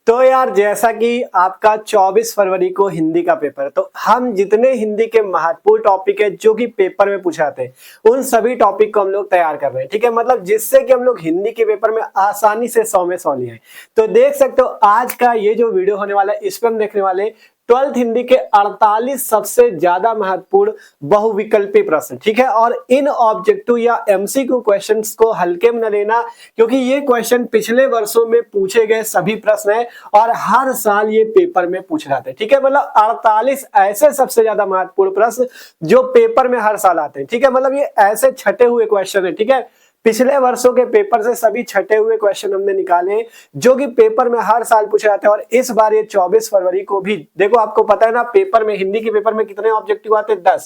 तो यार जैसा कि आपका 24 फरवरी को हिंदी का पेपर है, तो हम जितने हिंदी के महत्वपूर्ण टॉपिक है जो कि पेपर में पूछाते हैं उन सभी टॉपिक को हम लोग तैयार कर रहे हैं। ठीक है, मतलब जिससे कि हम लोग हिंदी के पेपर में आसानी से 100 में 100 ले आए। तो देख सकते हो आज का ये जो वीडियो होने वाला है इसमें हम देखने वाले 12th हिंदी के 48 सबसे ज्यादा महत्वपूर्ण बहुविकल्पी प्रश्न। ठीक है, और इन ऑब्जेक्टिव या एमसीक्यू क्वेश्चंस को हल्के में न लेना, क्योंकि ये क्वेश्चन पिछले वर्षों में पूछे गए सभी प्रश्न है और हर साल ये पेपर में पूछ जाते हैं। ठीक है, मतलब 48 ऐसे सबसे ज्यादा महत्वपूर्ण प्रश्न जो पेपर में हर साल आते हैं। ठीक है, मतलब ये ऐसे छटे हुए क्वेश्चन है। ठीक है, पिछले वर्षों के पेपर से सभी छटे हुए क्वेश्चन हमने निकाले हैं जो कि पेपर में हर साल पूछे जाते हैं। और इस बार ये 24 फरवरी को भी देखो, आपको पता है ना पेपर में हिंदी के पेपर में कितने ऑब्जेक्टिव आते हैं?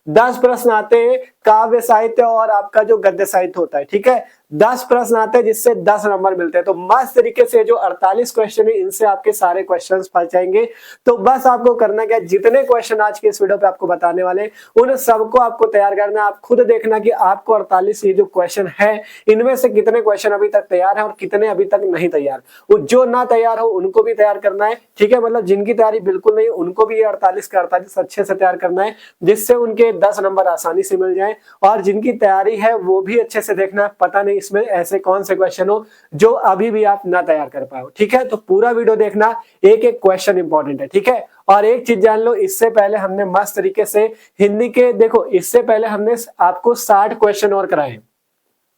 10 प्रश्न आते हैं काव्य साहित्य और आपका जो गद्य साहित्य होता है। ठीक है, 10 प्रश्न आते हैं जिससे 10 नंबर मिलते हैं। तो मस्त तरीके से जो 48 क्वेश्चन है इनसे आपके सारे क्वेश्चंस फंस जाएंगे। तो बस आपको करना क्या, जितने क्वेश्चन आज के इस वीडियो पे आपको बताने वाले उन सबको आपको तैयार करना। आप खुद देखना कि आपको 48 ये जो क्वेश्चन है इनमें से कितने क्वेश्चन अभी तक तैयार है और कितने अभी तक नहीं तैयार। वो जो ना तैयार हो उनको भी तैयार करना है। ठीक है, मतलब जिनकी तैयारी बिल्कुल नहीं उनको भी ये 48 का 48 अच्छे से तैयार करना है, जिससे उनके 10 नंबर आसानी से मिल जाए। और जिनकी तैयारी है वो भी अच्छे से देखना, पता नहीं इसमें ऐसे कौन से क्वेश्चन हो जो अभी भी आप ना तैयार कर पाओ। ठीक है, तो पूरा वीडियो देखना, एक एक क्वेश्चन इंपॉर्टेंट है। ठीक है, और एक चीज जान लो, इससे पहले हमने मस्त तरीके से हिंदी के देखो, इससे पहले हमने आपको 60 क्वेश्चन और कराए।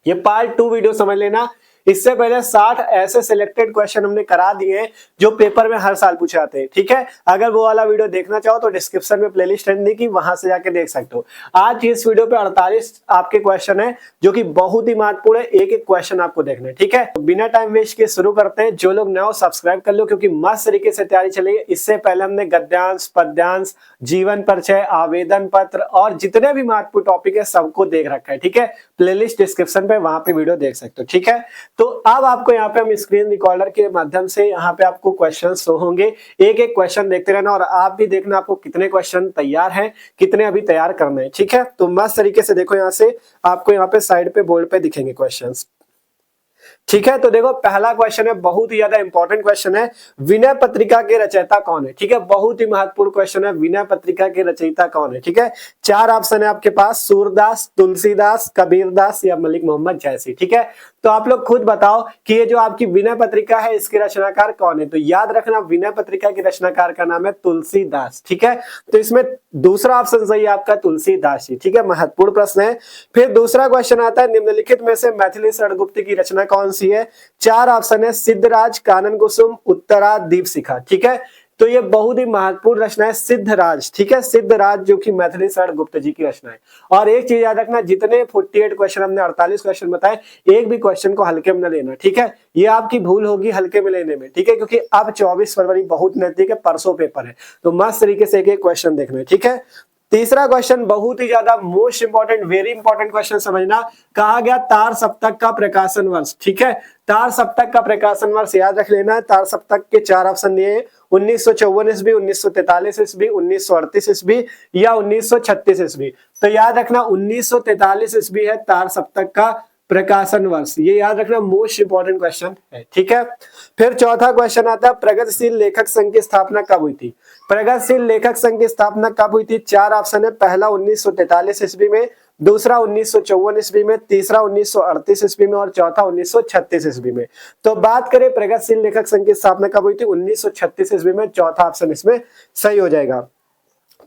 ये पार्ट 2 वीडियो समझ लेना। इससे पहले 60 ऐसे सिलेक्टेड क्वेश्चन हमने करा दिए जो पेपर में हर साल पूछे जाते हैं। ठीक है, अगर वो वाला वीडियो देखना चाहो तो डिस्क्रिप्शन में प्लेलिस्ट है दी की, वहां से जाके देख सकते हो। आज इस वीडियो पे 48 आपके क्वेश्चन है जो कि बहुत ही महत्वपूर्ण है, एक एक क्वेश्चन आपको देखना है। ठीक है, तो बिना टाइम वेस्ट के शुरू करते हैं। जो लोग नए हो सब्सक्राइब कर लो, क्योंकि मस्त तरीके से तैयारी चलेगी। इससे पहले हमने गद्यांश, पद्यांश, जीवन परिचय, आवेदन पत्र और जितने भी महत्वपूर्ण टॉपिक है सबको देख रखा है। ठीक है, प्लेलिस्ट डिस्क्रिप्शन पे, वहां पे वीडियो देख सकते हो। ठीक है, तो अब आपको यहाँ पे हम स्क्रीन रिकॉर्डर के माध्यम से यहाँ पे आपको क्वेश्चन शो होंगे। एक एक क्वेश्चन देखते रहना और आप भी देखना आपको कितने क्वेश्चन तैयार हैं, कितने अभी तैयार करने हैं। ठीक है, तो मस्त तरीके से देखो, यहाँ से आपको यहाँ पे साइड पे बोर्ड पे दिखेंगे क्वेश्चंस। ठीक है, तो देखो पहला क्वेश्चन है, बहुत ही ज्यादा इंपॉर्टेंट क्वेश्चन है, विनय पत्रिका के रचयिता कौन है? ठीक है, बहुत ही महत्वपूर्ण क्वेश्चन है, विनय पत्रिका के रचयिता कौन है? ठीक है, 4 ऑप्शन है आपके पास, सूरदास, तुलसीदास, कबीरदास या मलिक मोहम्मद जैसी। ठीक है, तो आप लोग खुद बताओ कि ये जो आपकी विनय पत्रिका है इसके रचनाकार कौन है? तो याद रखना विनय पत्रिका के रचनाकार का नाम है तुलसीदास। ठीक है, तो इसमें दूसरा ऑप्शन सही है आपका, तुलसीदास जी। ठीक है, महत्वपूर्ण प्रश्न है। फिर दूसरा क्वेश्चन आता है, निम्नलिखित में से मैथिली षड्गुप्त की रचना कौन सी है? 4 ऑप्शन है, सिद्धराज, कानन कुसुम, उत्तरा, दीपशिखा। ठीक है, तो ये बहुत ही महत्वपूर्ण रचना है सिद्धराज। ठीक है, सिद्धराज जो कि मैथिली षड्गुप्त जी की रचना है। और एक चीज याद रखना, जितने 48 क्वेश्चन हमने 48 क्वेश्चन बताए, एक भी क्वेश्चन को हल्के में न लेना। ठीक है, ये आपकी भूल होगी हल्के में लेने में। ठीक है, क्योंकि अब 24 फरवरी बहुत नजदीक है, परसों पेपर है, तो मस्त तरीके से एक एक क्वेश्चन देखना है। ठीक है, तीसरा क्वेश्चन बहुत ही ज्यादा most important, very important question समझना। कहा गया तार सप्तक का प्रकाशन वर्ष। ठीक है, तार सप्तक का प्रकाशन वर्ष याद रख लेना है। तार सप्तक के 4 ऑप्शन दिए, 1954 ईस्वी, 1943 ईस्वी, 1938 ईस्वी या 1936 ईस्वी। तो याद रखना 1943 ईस्वी है तार सप्तक का प्रकाशन वर्ष, ये याद रखना, मोस्ट इंपॉर्टेंट क्वेश्चन है। ठीक है, फिर चौथा क्वेश्चन आता है, प्रगतिशील लेखक संघ की स्थापना कब हुई थी? प्रगतिशील लेखक संघ की स्थापना कब हुई थी? 4 ऑप्शन है, पहला 1943 ईस्वी में, दूसरा 1954 ईस्वी में, तीसरा 1938 ईस्वी में और चौथा 1936 ईस्वी में। तो बात करें प्रगतिशील लेखक संघ की स्थापना कब हुई थी? 1936 ईस्वी में, चौथा ऑप्शन इसमें सही हो जाएगा।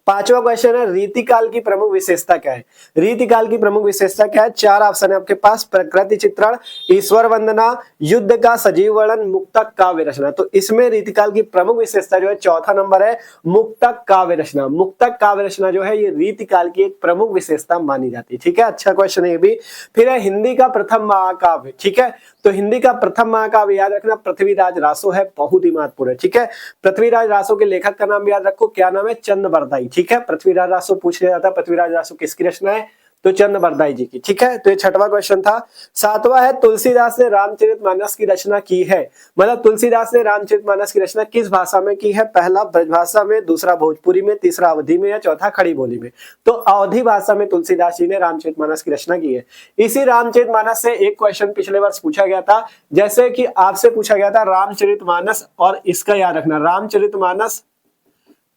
पांचवा क्वेश्चन है, रीतिकाल की प्रमुख विशेषता क्या है? रीतिकाल की प्रमुख विशेषता क्या है? 4 ऑप्शन है आपके पास, प्रकृति चित्रण, ईश्वर वंदना, युद्ध का सजीव वर्णन, मुक्तक काव्य रचना। तो इसमें रीतिकाल की प्रमुख विशेषता जो है चौथा नंबर है, मुक्तक काव्य रचना। मुक्तक काव्य रचना जो है ये रीतिकाल की एक प्रमुख विशेषता मानी जाती है। ठीक है, अच्छा क्वेश्चन है ये भी। फिर है हिंदी का प्रथम महाकाव्य। ठीक है, तो हिंदी का प्रथम महाकाव्य याद रखना पृथ्वीराज रासो है, बहुत ही महत्वपूर्ण है। ठीक है, पृथ्वीराज रासो के लेखक का नाम याद रखो, क्या नाम है? चंद बरदाई। ठीक है, पृथ्वीराज रासो पूछ लिया जाता है, पृथ्वीराज रासो किसकी रचना है? तो चंद्रबरदाई जी की। ठीक है, तो ये छठवां क्वेश्चन था। सातवां है तुलसीदास ने रामचरितमानस की रचना की है, मतलब तुलसीदास ने रामचरितमानस की रचना किस भाषा में की है? पहला ब्रजभाषा में, दूसरा भोजपुरी में, तीसरा अवधी में या चौथा खड़ी बोली में? तो अवधी भाषा में तुलसीदास जी ने रामचरितमानस की रचना की है। इसी रामचरितमानस से एक क्वेश्चन पिछले वर्ष पूछा गया था, जैसे कि आपसे पूछा गया था रामचरितमानस, और इसका याद रखना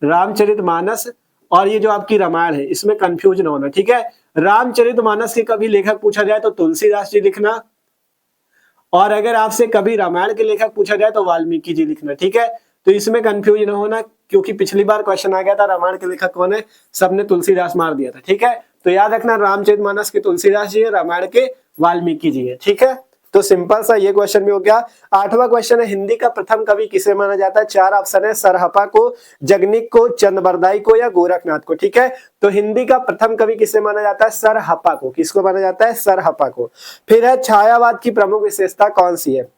रामचरितमानस और ये जो आपकी रामायण है, इसमें कंफ्यूज ना होना। ठीक है, रामचरितमानस के कभी लेखक पूछा जाए तो तुलसीदास जी लिखना, और अगर आपसे कभी रामायण के लेखक पूछा जाए तो वाल्मीकि जी लिखना। ठीक है, तो इसमें कंफ्यूज ना होना, क्योंकि पिछली बार क्वेश्चन आ गया था रामायण के लेखक कौन है, सबने तुलसीदास मार दिया था। ठीक है, तो याद रखना रामचरितमानस के तुलसीदास जी है, रामायण के वाल्मीकि जी है। ठीक है, तो सिंपल सा ये क्वेश्चन भी हो गया। आठवां क्वेश्चन है हिंदी का प्रथम कवि किसे माना जाता है? चार ऑप्शन है, सरहपा को, जगनिक को, चंद्रबरदाई को या गोरखनाथ को। ठीक है, तो हिंदी का प्रथम कवि किसे माना जाता है? सरहपा को। किसको माना जाता है? सरहपा को। फिर है छायावाद की प्रमुख विशेषता कौन सी है?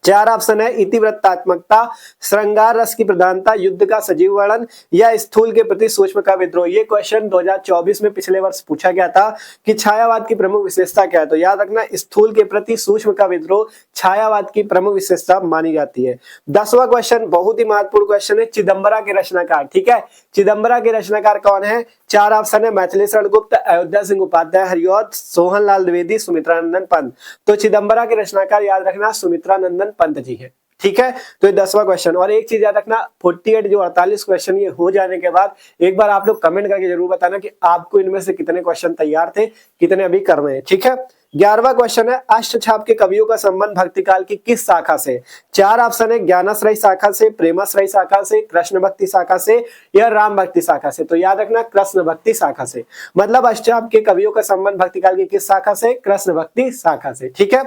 चार ऑप्शन है, इतिवृत्तात्मकता, श्रृंगार रस की प्रधानता, युद्ध का सजीव वर्णन या स्थूल के प्रति सूक्ष्म का विद्रोह। ये क्वेश्चन 2024 में पिछले वर्ष पूछा गया था कि छायावाद की प्रमुख विशेषता क्या है, तो याद रखना स्थूल के प्रति सूक्ष्म का विद्रोह छायावाद की प्रमुख विशेषता मानी जाती है। 10वां क्वेश्चन बहुत ही महत्वपूर्ण क्वेश्चन है, चिदंबरा के रचनाकार। ठीक है, चिदंबरा के रचनाकार कौन है? चार ऑप्शन है, मैथिली शरण गुप्त, अयोध्या सिंह उपाध्याय हरिऔध, सोहनलाल द्विवेदी, सुमित्रानंदन पंत। तो चिदंबरा के रचनाकार याद रखना सुमित्रानंदन पंत जी है। ठीक है, तो ये 10वां क्वेश्चन। और एक चीज याद रखना, 48 जो 48 क्वेश्चन ये हो जाने के बाद एक बार आप लोग कमेंट करके जरूर बताना कि आपको इनमें से कितने क्वेश्चन तैयार थे, कितने अभी कर रहे हैं। ठीक है, 11वां क्वेश्चन है, अष्टछाप के कवियों का संबंध भक्तिकाल की किस शाखा से? चार ऑप्शन है, ज्ञानाश्रय शाखा से, प्रेमाश्रय शाखा से, कृष्ण भक्ति शाखा से या राम भक्ति शाखा से। तो याद रखना कृष्ण भक्ति शाखा से, मतलब अष्टछाप के कवियों का संबंध भक्तिकाल की किस शाखा से? कृष्ण भक्ति शाखा से। ठीक है,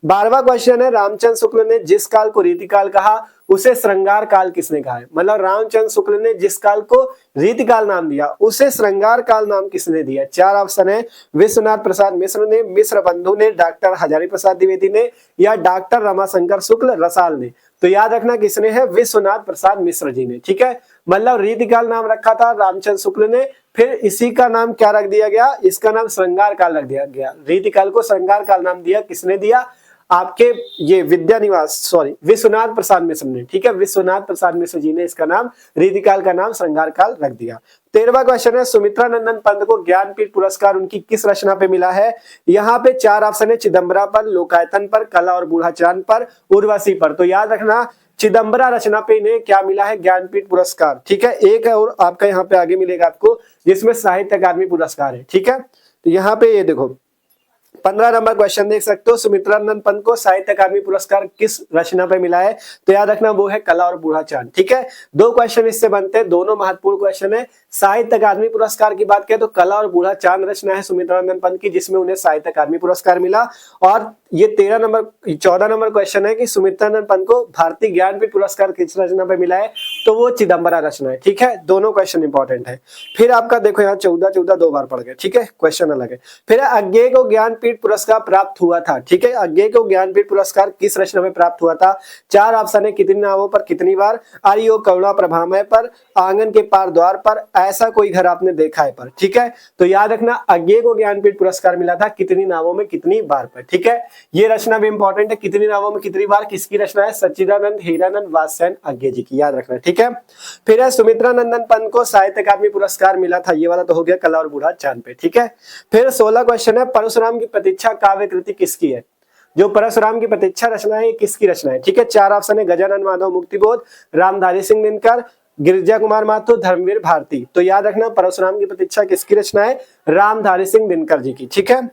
12वां क्वेश्चन है, रामचंद्र शुक्ल ने जिस काल को रीतिकाल कहा उसे श्रृंगार काल किसने कहा है? मतलब रामचंद्र शुक्ल ने जिस काल को रीतिकाल नाम दिया उसे श्रृंगार काल नाम किसने दिया? चार ऑप्शन है, विश्वनाथ प्रसाद मिश्र ने, मिश्र बंधु ने, डॉक्टर हजारी प्रसाद द्विवेदी ने या डॉक्टर रमाशंकर शुक्ल रसाल ने। तो याद रखना किसने है? विश्वनाथ प्रसाद मिश्र जी ने। ठीक है, मतलब रीतिकाल नाम रखा था रामचंद्र शुक्ल ने, फिर इसी का नाम क्या रख दिया गया? इसका नाम श्रृंगार काल रख दिया गया। रीतिकाल को श्रृंगार काल नाम दिया, किसने दिया? आपके ये विश्वनाथ प्रसाद मिश्र ने। ठीक है, विश्वनाथ प्रसाद मिश्र जी ने इसका नाम रीतिकाल का नाम श्रृंगार काल रख दिया। 13वां क्वेश्चन है, सुमित्रानंदन पंत को ज्ञानपीठ पुरस्कार उनकी किस रचना पे मिला है? यहाँ पे चार ऑप्शन है, चिदंबरा पर, लोकायतन पर, कला और बूढ़ा चांद पर, उर्वशी पर। तो याद रखना चिदंबरा रचना पे इन्हें क्या मिला है? ज्ञानपीठ पुरस्कार। ठीक है, एक है और आपका यहाँ पे आगे मिलेगा आपको, जिसमें साहित्य अकादमी पुरस्कार है। ठीक है, तो यहाँ पे ये देखो 15 नंबर क्वेश्चन देख सकते हो, सुमित्रानंदन पंत को साहित्य अकादमी पुरस्कार किस रचना पे मिला है? तो याद रखना वो है कला और बूढ़ा चांद। ठीक है, दो क्वेश्चन इससे बनते हैं, दोनों महत्वपूर्ण क्वेश्चन है। साहित्य अकादमी पुरस्कार की बात करें तो कला और बूढ़ा चांद रचना है सुमित्रानंदन पंत की, जिसमें उन्हें साहित्य अकादमी पुरस्कार मिला। और ये 14 नंबर क्वेश्चन है कि सुमित्रानंदन पंत को भारतीय ज्ञानपीठ पुरस्कार किस रचना पे मिला है? तो वो चिदंबरा रचना है। ठीक है, दोनों क्वेश्चन इंपॉर्टेंट है। फिर आपका देखो यहाँ 14 दो बार पढ़ गए। ठीक है, क्वेश्चन अलग है। फिर अज्ञेय को ज्ञानपीठ पुरस्कार प्राप्त हुआ था। ठीक है, अज्ञेय को ज्ञानपीठ पुरस्कार किस रचना में प्राप्त हुआ था? चार ऑप्शन है, कितनी नावों पर, कितनी बार, आर्यो करुणा प्रभामय पर, आंगन के पार द्वार पर, ऐसा कोई घर आपने देखा है पर। ठीक है, तो याद रखना अज्ञेय को ज्ञानपीठ पुरस्कार मिला था कितनी नावों में कितनी बार पर। ठीक है, ये रचना भी इंपॉर्टेंट है, कितनी नावों में कितनी बार, किसकी रचना है? सच्चिदानंद हीरानंद वात्स्यायन अज्ञेय जी की, याद रखना। ठीक है, फिर है सुमित्रानंदन पंत को साहित्य अकादमी पुरस्कार मिला था, ये वाला तो हो गया कला और बूढ़ा चांद पे। ठीक है, फिर 16 क्वेश्चन है, परशुराम की प्रतीक्षा काव्य कृति किसकी है? जो परशुराम की प्रतीक्षा रचना है, किसकी रचना है? ठीक है, चार ऑप्शन है, गजानन माधव मुक्तिबोध, रामधारी सिंह दिनकर, गिरिजा कुमार माथुर, धर्मवीर भारती। तो याद रखना परशुराम की प्रतीक्षा किसकी रचना है? रामधारी सिंह दिनकर जी की। ठीक है,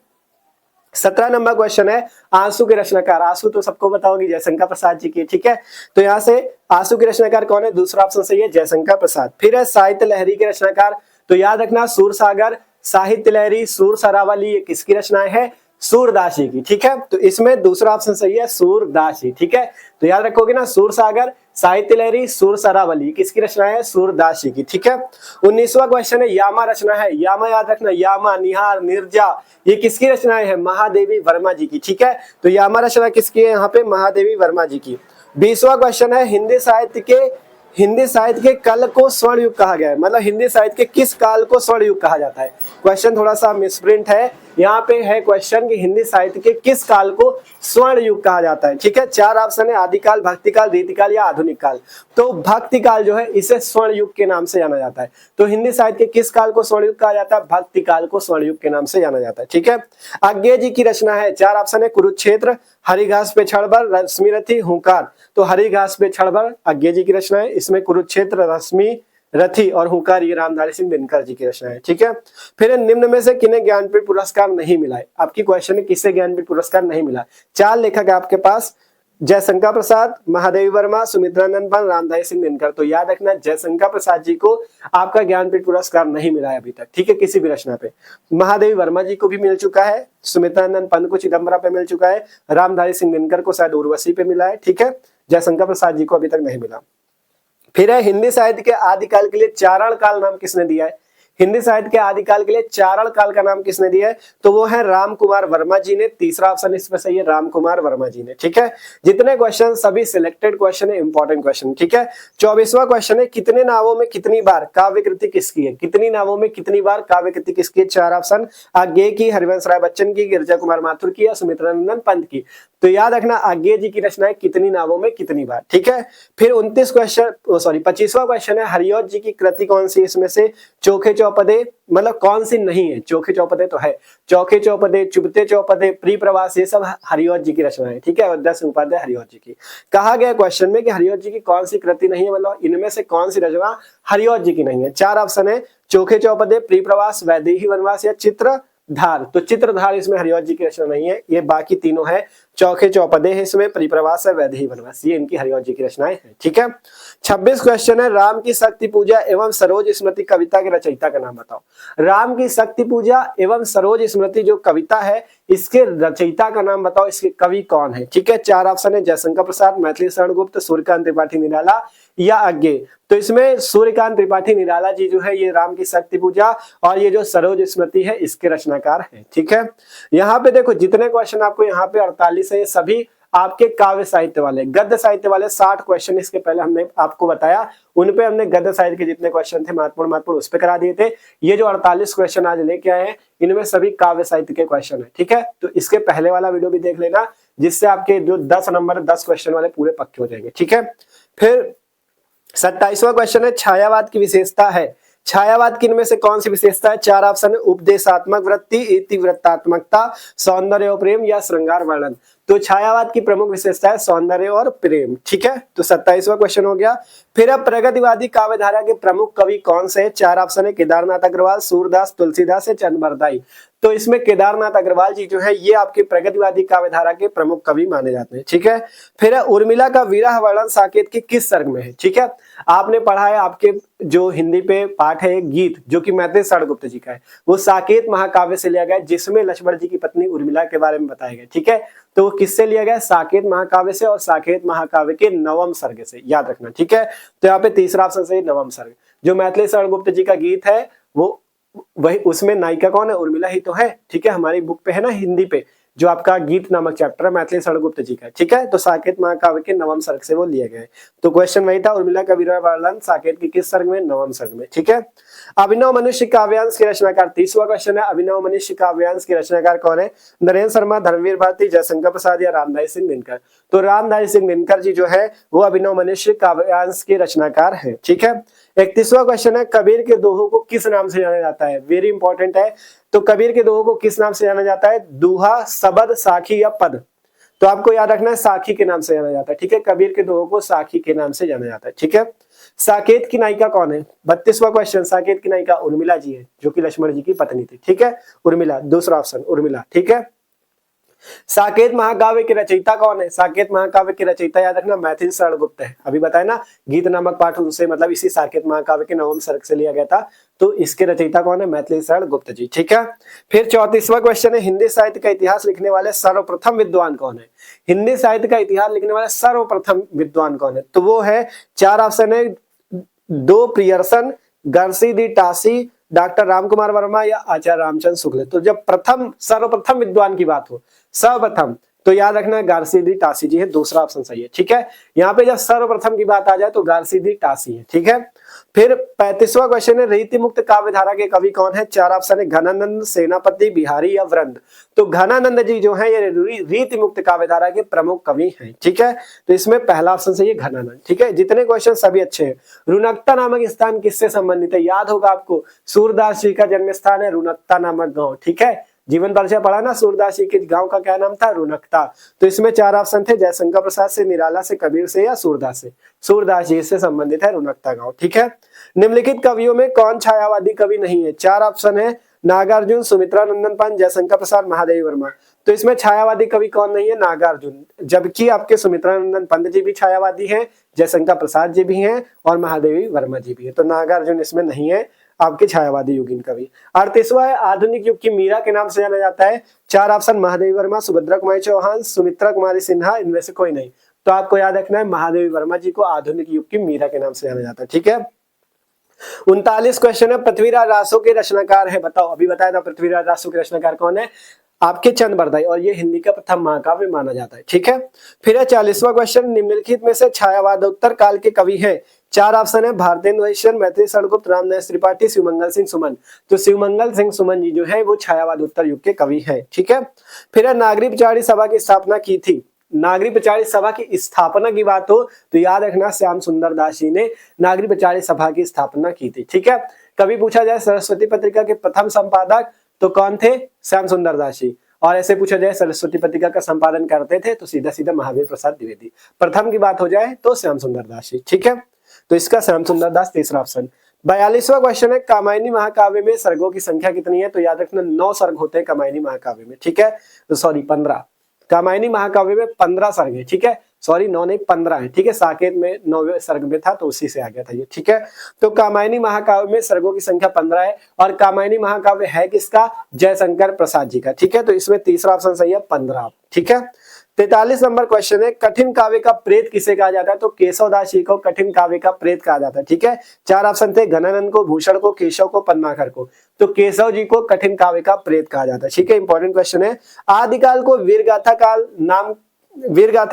17 नंबर क्वेश्चन है, आंसू के रचनाकार। आंसू तो सबको बताओगे जयशंकर प्रसाद जी की। ठीक है, तो यहाँ से आंसू के रचनाकार कौन है? दूसरा ऑप्शन सही है, जयशंकर प्रसाद। फिर है साहित्य लहरी के रचनाकार, तो याद रखना सूरसागर, साहित्य लहरी, सूर सरावली, ये किसकी रचनाएं है? सूरदास जी की। ठीक है, तो इसमें दूसरा ऑप्शन सही है, सूरदास जी। ठीक है, तो याद रखोगे ना, सूरसागर, साहित्य लहरी, सूर सरावली, किसकी रचना है? सूरदास जी की। ठीक है, 19वां क्वेश्चन है, यामा रचना है। यामा याद रखना, यामा, निहार, निर्जा, ये किसकी रचनाएं है? महादेवी वर्मा जी की। ठीक है, तो यामा रचना किसकी है? यहाँ पे महादेवी वर्मा जी की। 20वां क्वेश्चन है, हिंदी साहित्य के हिंदी साहित्य के कल को स्वर्ण युग कहा गया है, मतलब हिंदी साहित्य के किस काल को स्वर्ण युग कहा जाता है। क्वेश्चन थोड़ा सा मिसप्रिंट है, यहाँ पे है क्वेश्चन कि हिंदी साहित्य के किस काल को स्वर्ण युग कहा जाता है। ठीक है, चार ऑप्शन है, आदिकाल, भक्तिकाल, रीतिकाल या आधुनिक काल। तो भक्तिकाल जो है इसे स्वर्ण युग के नाम से जाना जाता है। तो हिंदी साहित्य के किस काल को स्वर्ण युग कहा जाता है? भक्तिकाल को स्वर्ण युग के नाम से जाना जाता है। ठीक है, आज्ञे जी की रचना है, चार ऑप्शन है, कुरुक्षेत्र, हरिघास पे क्षणभर, रश्मिरथी, हुंकार। तो हरिघास पे क्षणभर आज्ञे जी की रचना है, इसमें कुरुक्षेत्र, रश्मि रथी और हुंकार ये रामधारी सिंह दिनकर जी की रचना है। ठीक है, फिर निम्न में से किन्हें ज्ञानपीठ पुरस्कार नहीं मिला है? आपकी क्वेश्चन है किससे ज्ञानपीठ पुरस्कार नहीं मिला। चार लेखक है आपके पास, जयशंकर प्रसाद, महादेवी वर्मा, सुमित्रानंद पाल, रामधारी सिंह दिनकर। तो याद रखना जयशंकर प्रसाद जी को आपका ज्ञानपीठ पुरस्कार नहीं मिला है अभी तक। ठीक है, किसी भी रचना पे। महादेवी वर्मा जी को भी मिल चुका है, सुमित्रानंद पंत को चिदम्बरा पे मिल चुका है, रामधारी सिंह दिनकर को शायद उर्वशी पे मिला है। ठीक है, जयशंकर प्रसाद जी को अभी तक नहीं मिला। फिर है हिंदी साहित्य के आदिकाल के लिए चारण काल नाम किसने दिया है? हिंदी साहित्य के आदिकाल के लिए चारण काल का नाम किसने दिया है? तो वो है राम कुमार वर्मा जी ने। तीसरा ऑप्शन इसमें सही है, राम कुमार वर्मा जी ने। ठीक है, जितने क्वेश्चन सभी सिलेक्टेड क्वेश्चन है, इंपॉर्टेंट क्वेश्चन। ठीक है, 24वां क्वेश्चन है, कितने नावों में कितनी बार काव्य कृति किसकी है? कितनी नावों में कितनी बार काव्य कृति किसकी है? चार ऑप्शन, आज्ञे की, हरिवंश राय बच्चन की, गिरिजा कुमार माथुर की या सुमित्रानंदन पंत की। तो याद रखना आज्ञे जी की रचना है कितनी नावों में कितनी बार। ठीक है, फिर 25वां क्वेश्चन है, हरिऔध जी की कृति कौन सी इसमें से चोखे चौपदे, मतलब कौन सी नहीं है? चोखे चौपदे तो है, चौखे चौपदे, चुबते चौपदे, प्री प्रवास, ये सब हरिऔध जी की रचना है। ठीक है, अयोध्या सिंह उपाध्याय हरिऔध जी की। कहा गया क्वेश्चन में कि हरिऔध जी की कौन सी कृति नहीं है, मतलब इनमें से कौन सी रचना हरिऔध जी की नहीं है। चार ऑप्शन है, चोखे चौपदे, प्री प्रवास, वैदेही वनवास या चित्रधार। तो चित्रधार इसमें हरिऔध जी की रचना नहीं है, ये बाकी तीनों है। चौखे चौपदे है इसमें, परिप्रवास है, वैदेही वनवास, ये इनकी हरिऔध जी की रचनाएं हैं। ठीक है, 26 क्वेश्चन है, राम की शक्ति पूजा एवं सरोज स्मृति कविता के रचयिता का नाम बताओ। राम की शक्ति पूजा एवं सरोज स्मृति जो कविता है इसके रचयिता का नाम बताओ, इसके कवि कौन है? ठीक है, चार ऑप्शन है, जयशंकर प्रसाद, मैथिली शरण गुप्त, सूर्यकांत त्रिपाठी निराला या आज्ञे। तो इसमें सूर्यकांत त्रिपाठी निराला जी जो है ये राम की शक्ति पूजा और ये जो सरोज स्मृति है इसके रचनाकार है। ठीक है, यहाँ पे देखो जितने क्वेश्चन आपको यहाँ पे 48 है, ये सभी आपके काव्य साहित्य वाले। गद्य साहित्य वाले 60 क्वेश्चन इसके पहले हमने आपको बताया, उन पे हमने गद्य साहित्य के जितने क्वेश्चन थे महत्वपूर्ण उस पे करा दिए थे। ये जो 48 क्वेश्चन आज लेके आए हैं इनमें सभी काव्य साहित्य के क्वेश्चन है। ठीक है, तो इसके पहले वाला वीडियो भी देख लेना, जिससे आपके जो 10 नंबर 10 क्वेश्चन वाले पूरे पक्के हो जाएंगे। ठीक है, फिर 27वां क्वेश्चन है, छायावाद की विशेषता है। छायावाद की इनमें से कौन सी विशेषता है? चार ऑप्शन है, उपदेशात्मक वृत्ति, इतिवृत्तात्मकता, सौंदर्य और प्रेम या श्रृंगार वर्णन। तो छायावाद की प्रमुख विशेषता है सौंदर्य और प्रेम। ठीक है, तो 27वां क्वेश्चन हो गया। फिर अब प्रगतिवादी काव्यधारा के प्रमुख कवि कौन से? चार ऑप्शन है, केदारनाथ अग्रवाल, सूरदास, तुलसीदास या चंद बरदाई। तो इसमें केदारनाथ अग्रवाल जी जो है ये आपके प्रगतिवादी काव्यधारा के प्रमुख कवि माने जाते हैं। ठीक है, फिर उर्मिला का विरह वर्णन साकेत के किस सर्ग में है? ठीक है, आपने पढ़ा है, आपके जो हिंदी पे पाठ है गीत जो कि मैथिली शरण गुप्त जी का है, वो साकेत महाकाव्य से लिया गया, जिसमें लक्ष्मण जी की पत्नी उर्मिला के बारे में बताया गया। ठीक है, तो किससे लिया गया? साकेत महाकाव्य से, और साकेत महाकाव्य के नवम सर्ग से, याद रखना। ठीक है, तो यहाँ पे तीसरा ऑप्शन सही, नवम सर्ग। जो मैथिली शरण गुप्त जी का गीत है वो वही, उसमें नायिका कौन है? उर्मिला ही तो है। ठीक है, हमारी बुक पे है ना हिंदी पे, जो आपका गीत नामक चैप्टर है मैथिली शरण गुप्त जी का। ठीक है, तो साकेत महाकाव्य के नवम सर्ग से वो लिया गया है। तो क्वेश्चन वही था, उर्मिला का विरह वर्णन साकेत के किस सर्ग में? नवम सर्ग में। ठीक है, अभिनव मनुष्य काव्यांश के रचनाकार, 30वां क्वेश्चन है, अभिनव मनुष्य काव्यांश के रचनाकार कौन है? नरेंद्र शर्मा, धर्मवीर भारती, जयशंकर प्रसाद या रामधारी सिंह दिनकर। तो रामधारी सिंह दिनकर जी जो है वो अभिनव मनुष्य काव्यांश के रचनाकार है। ठीक है, 31वां क्वेश्चन है, कबीर के दोहों को किस नाम से जाना जाता है? वेरी इंपॉर्टेंट है। तो कबीर के दोहों को किस नाम से जाना जाता है? दूहा, सबद, साखी या पद। तो आपको याद रखना है साखी के नाम से जाना जाता है। ठीक है, कबीर के दोहों को साखी के नाम से जाना जाता है। ठीक है, साकेत की नायिका कौन है? 32वां क्वेश्चन, साकेत की नायिका उर्मिला जी है, जो कि लक्ष्मण जी की पत्नी थी। ठीक है, उर्मिला, दूसरा ऑप्शन उर्मिला। ठीक है, साकेत महाकाव्य के रचयिता कौन है? साकेत महाकाव्य के रचयिता याद रखना मैथिली शरण गुप्त है। अभी बताया ना, गीत नामक पाठ उनसे, मतलब इसी साकेत महाकाव्य के नवम सर्ग से लिया गया था। तो इसके रचयिता कौन है? मैथिली शरण गुप्त जी। ठीक है, फिर 34वां क्वेश्चन है, हिंदी साहित्य का इतिहास लिखने वाले सर्वप्रथम विद्वान कौन है? हिंदी साहित्य का इतिहास लिखने वाले सर्वप्रथम विद्वान कौन है? तो वो है, चार ऑप्शन है, दो प्रियर्सन, गर्सी दी टासी, डॉक्टर रामकुमार वर्मा या आचार्य रामचंद्र शुक्ल। तो जब सर्वप्रथम विद्वान की बात हो, सर्वप्रथम, तो याद रखना गार्सिडी टासी जी है, दूसरा ऑप्शन सही है। ठीक है, यहाँ पे जब सर्वप्रथम की बात आ जाए तो गार्सिडी टासी है। ठीक है, फिर 35वां क्वेश्चन है रीति मुक्त काव्य धारा के कवि कौन है? 4 ऑप्शन है घनानंद, सेनापति, बिहारी या वृंद। तो घनानंद जी जो है ये रीति मुक्त काव्य धारा के प्रमुख कवि हैं। ठीक है, तो इसमें पहला ऑप्शन सही है घनानंद। ठीक है, जितने क्वेश्चन सभी अच्छे हैं। रुनकता नामक स्थान किससे संबंधित है? याद होगा आपको, सूरदास जी का जन्म स्थान है रुनकता नामक गाँव। ठीक है, जीवन परिचय पढ़ा ना, सूरदास जी के गांव का क्या नाम था? रुनकता। तो इसमें 4 ऑप्शन थे, जयशंकर प्रसाद से, निराला से, कबीर से या सूरदास से। सूरदास जी से संबंधित है रुनकता गांव। ठीक है, निम्नलिखित कवियों में कौन छायावादी कवि नहीं है? 4 ऑप्शन है नागार्जुन, सुमित्रा नंदन पंत, जयशंकर प्रसाद, महादेवी वर्मा। तो इसमें छायावादी कवि कौन नहीं है? नागार्जुन, जबकि आपके सुमित्रा नंदन पंत जी भी छायावादी हैं, जयशंकर प्रसाद जी भी हैं और महादेवी वर्मा जी भी है। तो नागार्जुन इसमें नहीं है आपके छायावादी युगीन कवि। 38वां है आधुनिक युग की मीरा के नाम से जाना जाता है। 4 ऑप्शन महादेवी वर्मा, सुभद्रा कुमारी चौहान, सुमित्रा कुमारी सिन्हा, इनमें से कोई नहीं। तो आपको याद रखना है महादेवी वर्मा जी को आधुनिक युग की मीरा के नाम से जाना जाता है। ठीक है, 39 क्वेश्चन है पृथ्वीराज रासो के रचनाकार है, बताओ। अभी बताया था पृथ्वीराज रासो के रचनाकार कौन है? आपके चंद बरदाई, और ये हिंदी का प्रथम महाकाव्य माना जाता है। ठीक है, फिर है 40वां क्वेश्चन, निम्नलिखित में से छायावादोत्तर काल के कवि हैं। 4 ऑप्शन है भारतेंदु हरिश्चंद्र, मैथिली शरण गुप्त, रामदास त्रिपाठी, शिवमंगल सिंह सुमन। तो शिवमंगल सिंह सुमन जी जो है वो छायावादोत्तर युग के कवि हैं। ठीक है, फिर है नागरी पचाड़ी सभा की स्थापना की थी। नागरी पचाड़ी सभा की स्थापना की बात हो तो याद रखना श्याम सुंदर दास जी ने नागरी पचाड़ी सभा की स्थापना की थी। ठीक है, कभी पूछा जाए सरस्वती पत्रिका के प्रथम संपादक तो कौन थे? श्याम सुंदर दास जी। और ऐसे पूछा जाए सरस्वती पत्रिका का संपादन करते थे तो सीधा सीधा महावीर प्रसाद द्विवेदी। प्रथम की बात हो जाए तो श्याम सुंदर दास जी। ठीक है, तो इसका श्याम सुंदर दास तीसरा ऑप्शन। 42वां क्वेश्चन है कामायनी महाकाव्य में सर्गों की संख्या कितनी है? तो याद रखना 9 सर्ग होते हैं कामायनी महाकाव्य में। ठीक है, तो सॉरी 15, कामायनी महाकाव्य में 15 सर्ग है। ठीक है, सॉरी 9 नहीं 15 है। ठीक है, साकेत में 9वें सर्ग में था तो उसी से आ गया था ये। ठीक है, तो कामायनी महाकाव्य में सर्गों की संख्या 15 है और कामायनी महाकाव्य है किसका? जयशंकर प्रसाद जी का। ठीक है, तो इसमें तीसरा ऑप्शन सही है 15। ठीक है, 43 नंबर क्वेश्चन है कठिन काव्य का प्रेत किसे कहा जाता है? तो केशवदास जी को कठिन काव्य का प्रेत कहा जाता है। ठीक है, 4 ऑप्शन थे घनानंद को, भूषण को, केशव को, पद्माकर को। तो केशव जी को कठिन काव्य का प्रेत कहा जाता है। ठीक है, इंपॉर्टेंट क्वेश्चन है। आदिकाल को वीरगाथा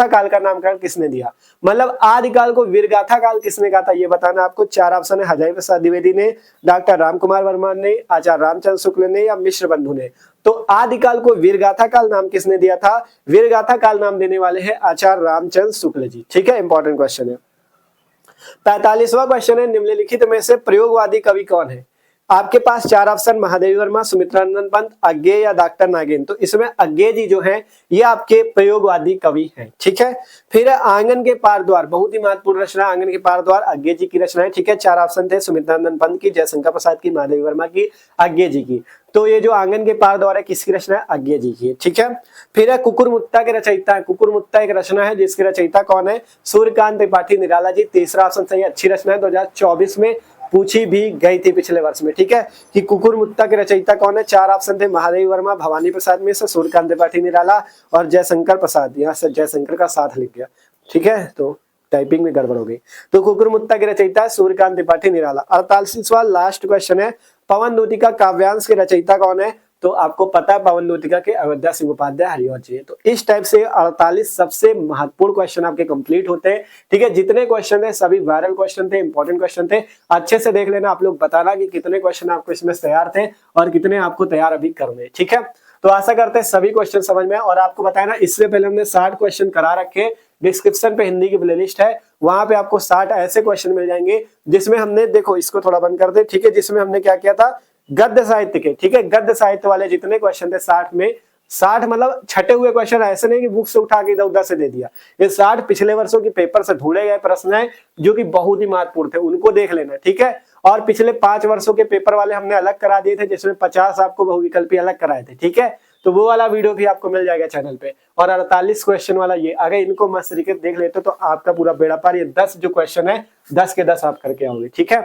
काल का नामकरण किसने दिया? मतलब आदिकाल को वीरगाथा काल किसने कहा था ये बताना आपको। 4 ऑप्शन है हजारी प्रसाद द्विवेदी ने, डॉक्टर रामकुमार वर्मा ने, आचार्य रामचंद्र शुक्ल ने या मिश्र बंधु ने। तो आदिकाल को वीरगाथा काल नाम किसने दिया था? वीरगाथा काल नाम देने वाले हैं आचार्य रामचंद्र शुक्ल जी। ठीक है, इंपॉर्टेंट क्वेश्चन है। 45वां क्वेश्चन है निम्नलिखित में से प्रयोगवादी कवि कौन है? आपके पास 4 ऑप्शन महादेवी वर्मा, सुमित्रा नंदन पंत, अज्ञे या डॉक्टर नागेन। तो इसमें अज्ञे जी जो हैं ये आपके प्रयोगवादी कवि हैं। ठीक है, फिर आंगन के पार द्वार, बहुत ही महत्वपूर्ण रचना आंगन के पार द्वार, अज्ञे जी की रचना है। ठीक है, 4 ऑप्शन थे सुमित्रा नंदन पंत की, जयशंकर प्रसाद की, महादेवी वर्मा की, अज्ञे जी की। तो ये जो आंगन के पार द्वार है किसकी रचना है? अज्ञे जी की। ठीक है, फिर है कुकुरमुत्ता के रचयिता। कुकुरमुत्ता एक रचना है जिसके रचयिता कौन है? सूर्यकांत त्रिपाठी निराला जी। तीसरा ऑप्शन सही, अच्छी रचना है, 2024 में पूछी भी गई थी पिछले वर्ष में। ठीक है, कि कुकुरमुत्ता के रचयिता कौन है? 4 ऑप्शन थे महादेवी वर्मा, भवानी प्रसाद में से, सूर्यकांत त्रिपाठी निराला और जयशंकर प्रसाद। यहाँ से जयशंकर का साथ लिख गया। ठीक है, तो टाइपिंग में गड़बड़ हो गई। तो कुकुरमुत्ता के रचयिता है सूर्यकांत त्रिपाठी निराला। 48वां लास्ट क्वेश्चन है पवन दूतिका काव्यांश के रचयिता कौन है? तो आपको पता है पवन दूतिका के अयोध्या सिंह उपाध्याय हरिवंश जी। तो इस टाइप से 48 सबसे महत्वपूर्ण क्वेश्चन आपके कंप्लीट होते हैं। ठीक है, जितने क्वेश्चन थे सभी वायरल क्वेश्चन थे, इंपॉर्टेंट क्वेश्चन थे। अच्छे से देख लेना, आप लोग बताना कि कितने क्वेश्चन आपको इसमें तैयार थे और कितने आपको तैयार अभी करने। ठीक है, तो आशा करते हैं सभी क्वेश्चन समझ में। और आपको बताया ना, इससे पहले हमने 60 क्वेश्चन करा रखे। डिस्क्रिप्शन पे हिंदी की प्लेलिस्ट है, वहां पे आपको 60 ऐसे क्वेश्चन मिल जाएंगे जिसमें हमने, देखो इसको थोड़ा बंद कर दे। ठीक है, जिसमें हमने क्या किया था, गद्य साहित्य के, ठीक है, गद्य साहित्य वाले जितने क्वेश्चन थे 60 में, 60 मतलब छटे हुए क्वेश्चन, ऐसे नहीं कि बुक से उठा के इधर उधर से दे दिया। ये 60 पिछले वर्षों की पेपर से ढूंढे गए प्रश्न है जो कि बहुत ही महत्वपूर्ण थे, उनको देख लेना। ठीक है, और पिछले 5 वर्षों के पेपर वाले हमने अलग करा दिए थे, जिसमें 50 आपको बहुविकल्पी अलग कराए थे। ठीक है, तो वो वाला वीडियो भी आपको मिल जाएगा चैनल पे। और 48 क्वेश्चन वाला ये, अगर इनको मस्त तरीके से देख लेते तो आपका पूरा बेड़ा पार। ये 10 जो क्वेश्चन है 10 के 10 आप करके आओगे। ठीक है,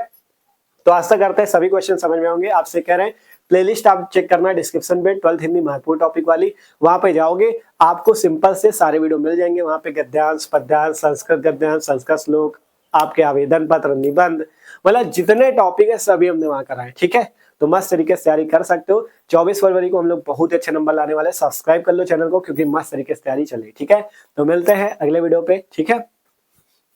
तो आशा करते हैं सभी क्वेश्चन समझ में होंगे। आपसे कह रहे हैं प्लेलिस्ट आप चेक करना डिस्क्रिप्शन पे, 12th हिंदी महत्वपूर्ण टॉपिक वाली, वहां पे जाओगे आपको सिंपल से सारे वीडियो मिल जाएंगे। वहां पे गद्यांश, पद्यांश, संस्कृत गद्यांश, संस्कृत श्लोक, आपके आवेदन पत्र, निबंध, मतलब जितने टॉपिक है सभी हमने वहां कराए। ठीक है, तो मस्त तरीके से तैयारी कर सकते हो। 24 फरवरी को हम लोग बहुत अच्छे नंबर लाने वाले हैं। सब्सक्राइब कर लो चैनल को, क्योंकि मस्त तरीके से तैयारी चले। ठीक है, तो मिलते हैं अगले वीडियो पे। ठीक है।